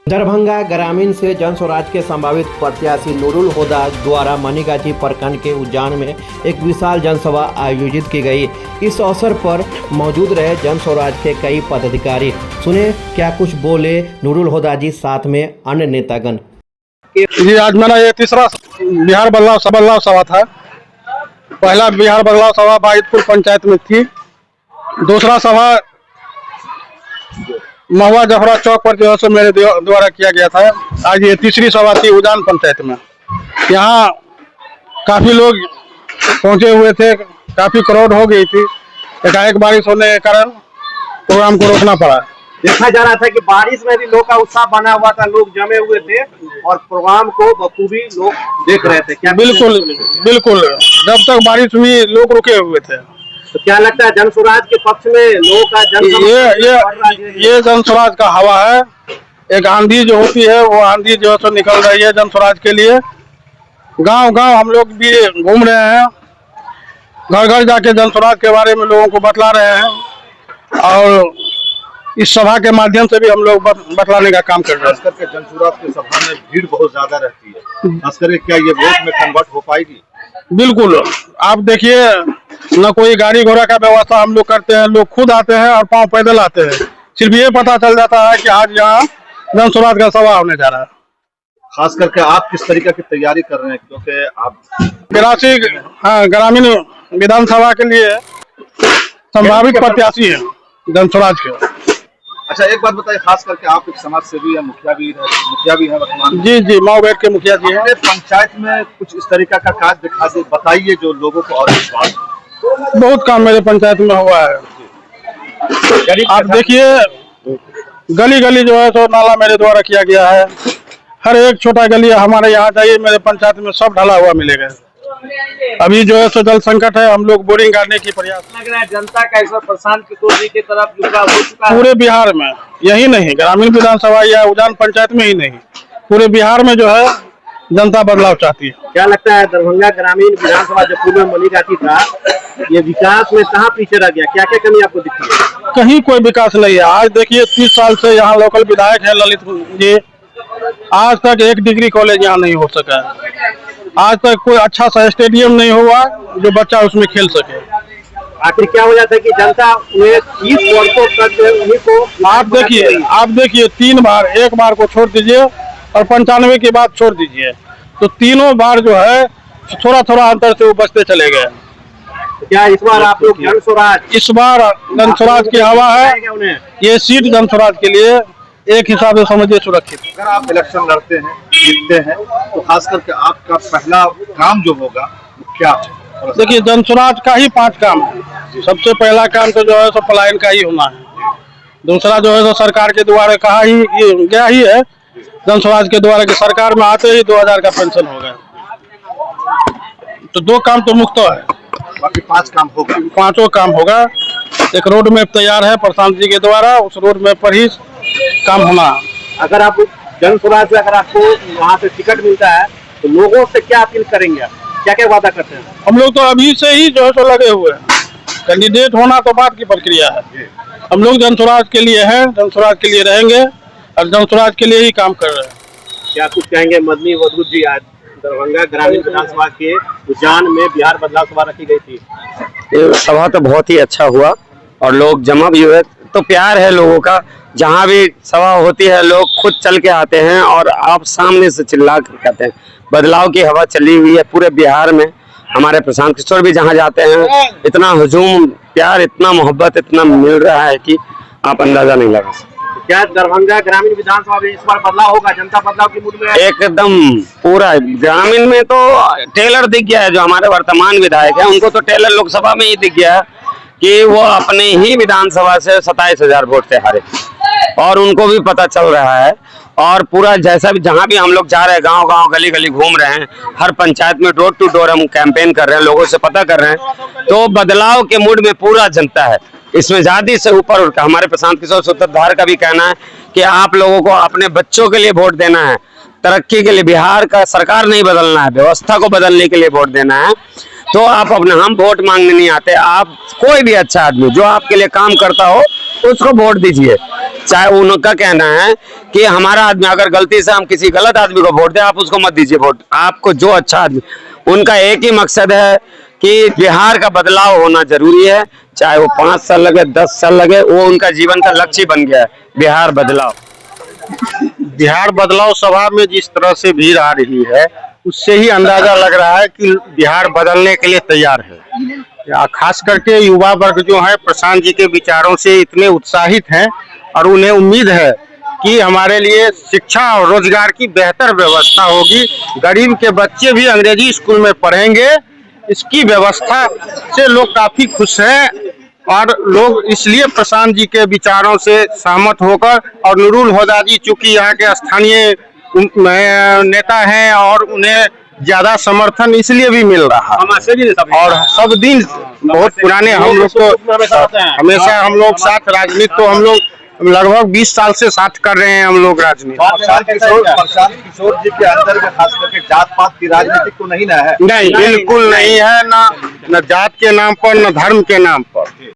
दरभंगा ग्रामीण से जन स्वराज के संभावित प्रत्याशी नूरुल हुदा द्वारा मनीगाछी प्रखंड के उद्यान में एक विशाल जनसभा आयोजित की गई। इस अवसर पर मौजूद रहे जन स्वराज के कई पदाधिकारी। सुने क्या कुछ बोले नूरुल हुदा जी, साथ में अन्य नेतागण। जी, आज मेरा ये तीसरा बिहार बदलाव सभा था। पहला बिहार बदलाव सभा बाइतपुर पंचायत में थी। दूसरा सभा महुआ जफरा चौक पर जो है मेरे द्वारा किया गया था। आज ये तीसरी सभा थी उजान पंचायत में। यहाँ काफी लोग पहुंचे हुए थे, काफी क्राउड हो गई थी। एकाएक बारिश होने के कारण प्रोग्राम को रोकना पड़ा। देखा जा रहा था कि बारिश में भी लोग का उत्साह बना हुआ था, लोग जमे हुए थे और प्रोग्राम को बखूबी लोग देख रहे थे। क्या बिल्कुल बिल्कुल, जब तक बारिश हुई लोग रुके हुए थे। तो क्या लगता है जन स्वराज के पक्ष में लोगों का ये जन स्वराज का हवा है। एक आंधी जो होती है वो आंधी जो है तो निकल रही है जन स्वराज के लिए। गांव गांव हम लोग भी घूम रहे हैं, घर घर जाके जन स्वराज के बारे में लोगों को बतला रहे हैं और इस सभा के माध्यम से भी हम लोग बतलाने का काम कर रहे हैं। खास करके जन स्वराज की सभा में भीड़ बहुत ज्यादा रहती है, खास करके क्या ये वोट में कन्वर्ट हो पाएगी? बिल्कुल, आप देखिए न कोई गाड़ी घोड़ा का व्यवस्था हम लोग करते हैं, लोग खुद आते हैं और पांव पैदल आते हैं। सिर्फ ये पता चल जाता है कि आज यहाँ जन स्वराज का सभा होने जा रहा है। खास करके आप किस तरीके की तैयारी कर रहे हैं, क्योंकि आप 82 ग्रामीण विधानसभा के लिए संभावित प्रत्याशी है जन स्वराज के। अच्छा, एक बात बताइए, खास करके आप एक समाज सेवी है, मुखिया भी है वर्तमान में। जी, माओवेट के मुखिया जी हैं। पंचायत में कुछ इस तरीका का कार्य दिखा दे, बताइए जो लोगों को और विश्वास। बहुत काम मेरे पंचायत में हुआ है। आप देखिए गली गली जो है तो नाला मेरे द्वारा किया गया है। हर एक छोटा गली हमारे यहाँ जाइए मेरे पंचायत में सब ढला हुआ मिलेगा। अभी जो है तो जल संकट है, हम लोग बोरिंग करने की प्रयास। लग रहा है जनता का इस वक्त प्रशांत किशोर जी की तरफ झुकाव हो चुका है पूरे बिहार में, यही नहीं ग्रामीण विधानसभा या उजान पंचायत में ही नहीं, पूरे बिहार में जो है जनता बदलाव चाहती है। क्या लगता है दरभंगा ग्रामीण विधानसभा जो पूर्व में मनीगाछी था, ये विकास में कहाँ पीछे रह गया? क्या क्या कमी आपको दिखती है? कहीं कोई विकास नहीं है। आज देखिए 30 साल से यहाँ लोकल विधायक है ललित जी, आज तक एक डिग्री कॉलेज यहाँ नहीं हो सका है। आज तक कोई अच्छा सा स्टेडियम नहीं हुआ जो बच्चा उसमें खेल सके। आखिर क्या हो जाता है कि जनता उन्हें 30 वर्षों तक उन्हीं को आप देखिए 3 बार, एक बार को छोड़ दीजिए और 95 की बात छोड़ दीजिए, तो तीनों बार जो है थोड़ा थोड़ा अंतर से वो बचते चले गए। क्या इस बार आप लोग जन स्वराज, इस बार जन स्वराज की हवा है। ये सीट जन स्वराज के लिए एक हिसाब से समझिए सुरक्षित। अगर आप इलेक्शन लड़ते हैं, जीतते हैं, तो खास करके आपका पहला काम जो होगा क्या है? देखिए जन स्वराज का ही 5 काम है। सबसे पहला काम तो जो है सो पलायन का ही होना है। दूसरा जो है तो सरकार के द्वारा कहा ही गया ही है जन स्वराज के द्वारा कि सरकार में आते ही 2000 का पेंशन होगा। तो 2 काम तो मुक्त है, बाकी 5 काम होगा। 5 काम होगा। एक रोड मैप तैयार है प्रशांत जी के द्वारा, उस रोड मैप पर ही काम होना। अगर आप जन स्वराज से अगर आपको वहाँ से टिकट मिलता है तो लोगों से क्या अपील करेंगे? क्या क्या वादा करते हैं? हम लोग तो अभी से ही जो है तो लगे हुए हैं। कैंडिडेट होना तो बात की प्रक्रिया है। हम लोग जन स्वराज के लिए हैं, जन स्वराज के लिए रहेंगे और जन स्वराज के लिए ही काम कर रहे हैं। क्या कुछ कहेंगे मदनी वदूद जी? आज दरभंगा ग्रामीण विधानसभा के उद्यान में बिहार बदलाव सभा रखी गई थी। ये सभा तो बहुत ही अच्छा हुआ और लोग जमा भी हुए, तो प्यार है लोगों का। जहाँ भी सभा होती है लोग खुद चल के आते हैं और आप सामने से चिल्ला कर कहते हैं। बदलाव की हवा चली हुई है पूरे बिहार में। हमारे प्रशांत किशोर भी जहाँ जाते हैं इतना हुजूम, प्यार, इतना मोहब्बत इतना मिल रहा है कि आप अंदाजा नहीं लगा सकते। क्या दरभंगा ग्रामीण विधानसभा में इस बार बदलाव होगा? जनता बदलाव की मूड में है? एकदम पूरा ग्रामीण में तो टेलर दिख गया है। जो हमारे वर्तमान विधायक है उनको तो टेलर लोकसभा में ही दिख गया है कि वो अपने ही विधानसभा से 27,000 वोट से हारे और उनको भी पता चल रहा है। और पूरा जैसा भी जहाँ भी हम लोग जा रहे हैं, गांव गांव गली गली घूम रहे हैं, हर पंचायत में डोर टू डोर हम कैंपेन कर रहे हैं, लोगों से पता कर रहे हैं। तो बदलाव के मूड में पूरा जनता है। इसमें ज्यादा से ऊपर उठकर हमारे प्रशांत किशोर सूत्रधार का भी कहना है कि आप लोगों को अपने बच्चों के लिए वोट देना है, तरक्की के लिए। बिहार का सरकार नहीं बदलना है, व्यवस्था को बदलने के लिए वोट देना है। तो आप अपने हम वोट मांगने नहीं आते। आप कोई भी अच्छा आदमी जो आपके लिए काम करता हो उसको वोट दीजिए। चाहे उनका कहना है कि हमारा आदमी अगर गलती से हम किसी गलत आदमी को वोट दे, आप उसको मत दीजिए वोट। आपको जो अच्छा आदमी, उनका एक ही मकसद है कि बिहार का बदलाव होना जरूरी है। चाहे वो 5 साल लगे 10 साल लगे, वो उनका जीवन का लक्ष्य बन गया है बिहार बदलाव। बिहार बदलाव सभा में जिस तरह से भीड़ आ रही है उससे ही अंदाजा लग रहा है कि बिहार बदलने के लिए तैयार है। खास करके युवा वर्ग जो है प्रशांत जी के विचारों से इतने उत्साहित हैं और उन्हें उम्मीद है कि हमारे लिए शिक्षा और रोजगार की बेहतर व्यवस्था होगी। गरीब के बच्चे भी अंग्रेजी स्कूल में पढ़ेंगे। इसकी व्यवस्था से लोग काफी खुश हैं और लोग इसलिए प्रशांत जी के विचारों से सहमत होकर, और नूरुल हुदा जी चूंकि यहाँ के स्थानीय नेता हैं और उन्हें ज्यादा समर्थन इसलिए भी मिल रहा है। और सब दिन बहुत पुराने हम लोग तो हमेशा हम लोग साथ राजनीति तो हम लोग लगभग 20 साल से साथ कर रहे हैं हम लोग राजनीति। प्रशांत किशोर जी के अंदर में खास करके जात पात की राजनीति तो नहीं ना है? नहीं, बिल्कुल नहीं है। न जात के नाम पर न धर्म के नाम पर।